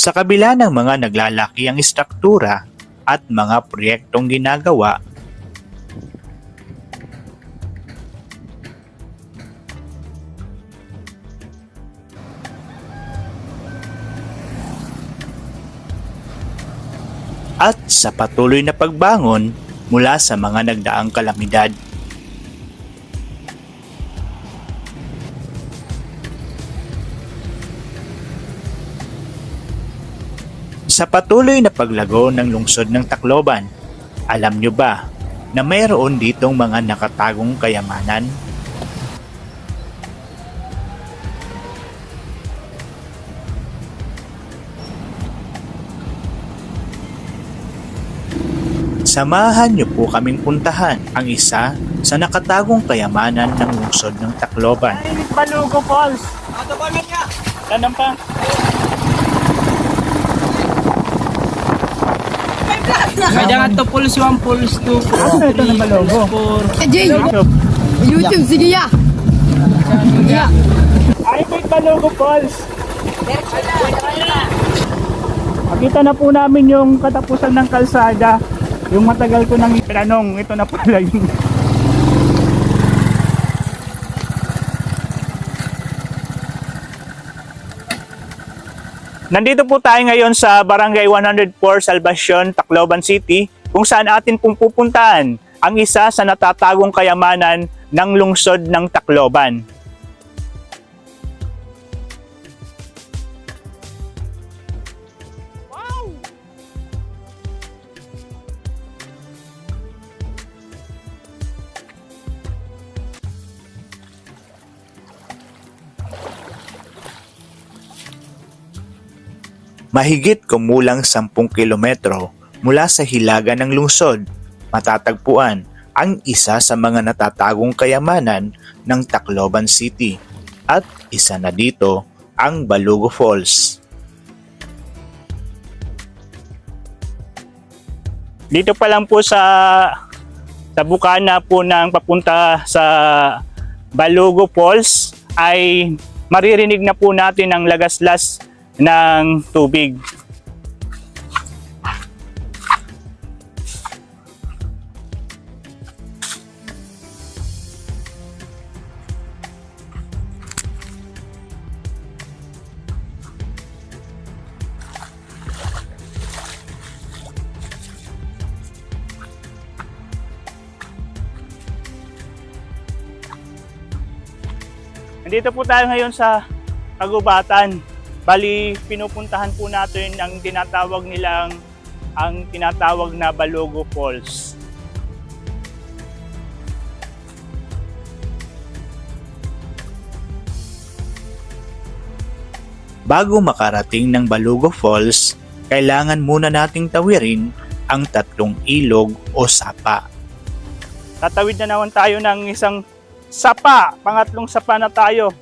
Sa kabila ng mga naglalaki ang istruktura at mga proyektong ginagawa, at sa patuloy na pagbangon mula sa mga nagdaang kalamidad. Sa patuloy na paglago ng lungsod ng Tacloban, alam nyo ba na mayroon ditong mga nakatagong kayamanan? Samahan niyo po kaming puntahan ang isa sa nakatagong kayamanan ng lungsod ng Tacloban. Balugo Falls. Tanong pa. Kaya nga to pulse 1, pulse 2, pulse Ito na 3, Balugo. pulse 4. Jay, YouTube, sige ya. Ay, ito yung Balugo Falls. Makita na po namin yung katapusan ng kalsada. Yung matagal ko nang itanong, ito na pala yung... Nandito po tayo ngayon sa Barangay 104, Salvacion, Tacloban City, kung saan atin pong pupuntahan ang isa sa natatagong kayamanan ng lungsod ng Tacloban. Mahigit kumulang 10 kilometro mula sa hilaga ng lungsod, matatagpuan ang isa sa mga natatagong kayamanan ng Tacloban City at isa na dito ang Balugo Falls. Dito pa lang po sa bukana po ng papunta sa Balugo Falls ay maririnig na po natin ang lagaslas ng tubig. Nandito po tayo ngayon sa Kagubatan. Bali, pinupuntahan po natin ang tinatawag na Balugo Falls. Bago makarating ng Balugo Falls, kailangan muna nating tawirin ang 3 ilog o sapa. Tatawid na naman tayo ng isang sapa. Pangatlong sapa na tayo.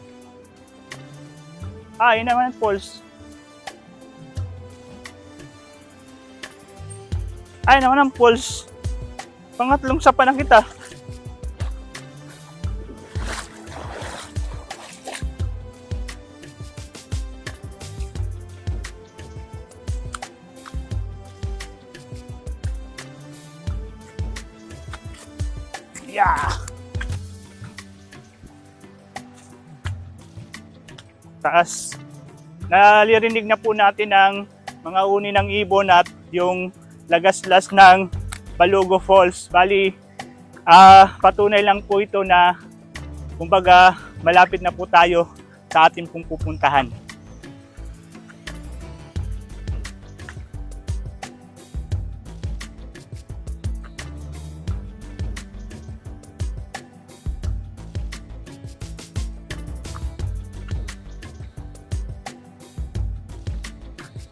Yun naman falls. Ay naman ang falls. Pangatlong sapa na kita. Yeah. Taas. Naririnig na po natin ang mga uni ng ibon at yung lagaslas ng Balugo Falls. Bali, patunay lang po ito na kumbaga malapit na po tayo sa ating pong pupuntahan.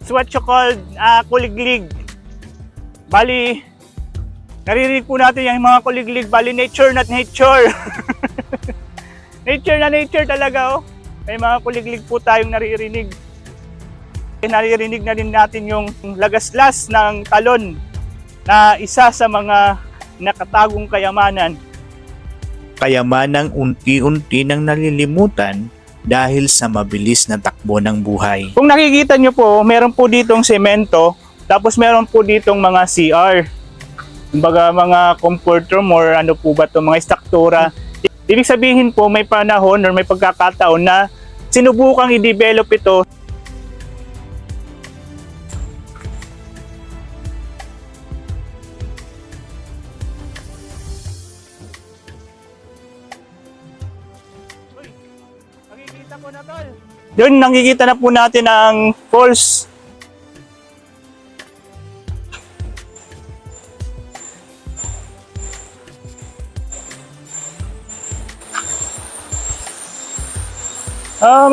It's what you call kuliglig. Bali, naririnig po natin yung mga kuliglig. Bali, nature not nature. Nature na nature talaga, oh. May mga kuliglig po tayong naririnig. Naririnig na din natin yung lagaslas ng talon na isa sa mga nakatagong kayamanan. Kayamanang unti-unti nang nalilimutan dahil sa mabilis na takbo ng buhay. Kung nakikita nyo po, meron po ditong semento, tapos meron po ditong mga CR. Kumbaga mga comfort room or ano po ba ito, mga struktura. Ibig sabihin po may panahon or may pagkakataon na sinubukang i-develop ito. Nakikita ko na tol. Doon nakikita na po natin ang falls.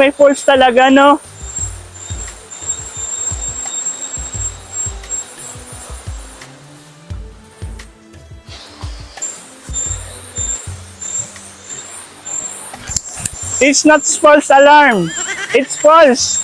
May falls talaga, no? It's not false alarm. It's false.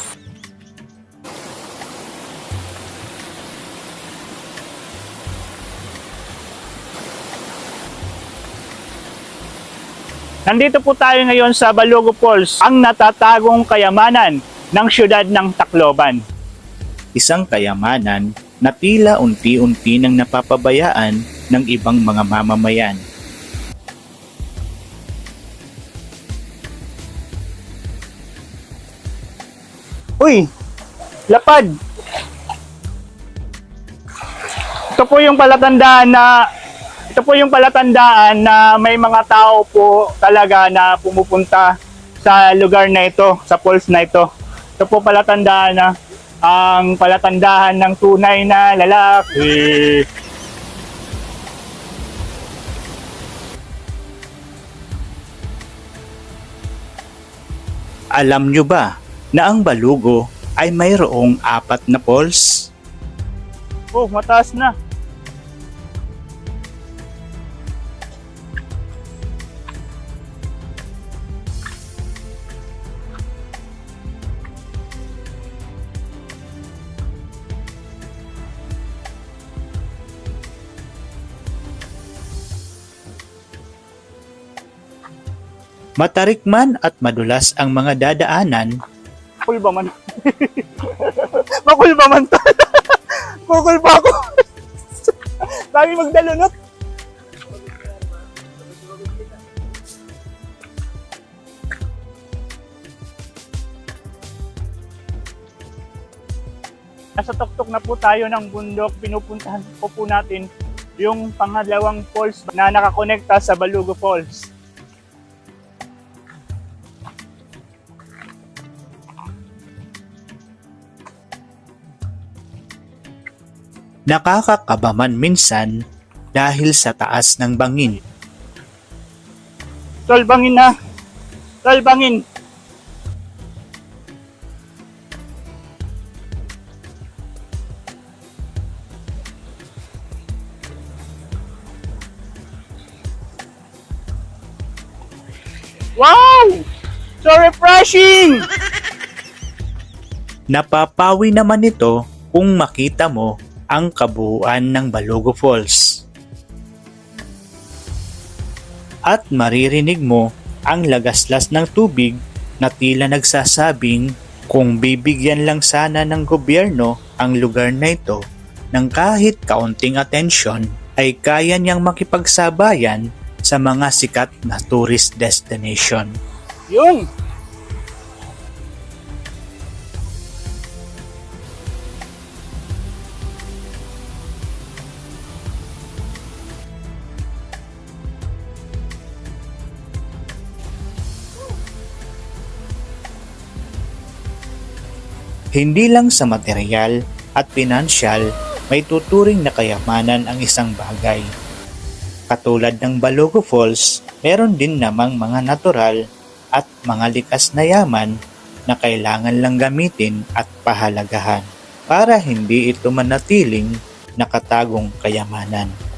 Nandito po tayo ngayon sa Balogo Falls, ang natatagong kayamanan ng siyudad ng Tacloban. Isang kayamanan na tila unti-unti nang napapabayaan ng ibang mga mamamayan. Uy! Lapad! Ito po yung palatandaan na may mga tao po talaga na pumupunta sa lugar na ito, sa falls na ito. Ito po palatandaan na ang palatandahan ng tunay na lalaki. Alam nyo ba na ang Balogo ay mayroong 4 na falls? Oh, mataas na. Matarik man at madulas ang mga dadaanan, Makul ba man? Makul ba man to? Kukul pa ako. Dami magdalunot. Nasa tuktok na po tayo ng bundok. Pinupuntahan po natin yung pangalawang falls na nakakonekta sa Balogo Falls. nakakakaba man minsan dahil sa taas ng bangin. Tol, bangin na. Tol, bangin. Wow! So refreshing! Napapawi naman ito kung makita mo ang kabuuan ng Balogo Falls. At maririnig mo ang lagaslas ng tubig na tila nagsasabing kung bibigyan lang sana ng gobyerno ang lugar na ito ng kahit kaunting atensyon ay kaya niyang makipagsabayan sa mga sikat na tourist destination. Yun! Hindi lang sa material at pinansyal may tuturing na kayamanan ang isang bagay. Katulad ng Balogo Falls, meron din namang mga natural at mga likas na yaman na kailangan lang gamitin at pahalagahan para hindi ito manatiling nakatagong kayamanan.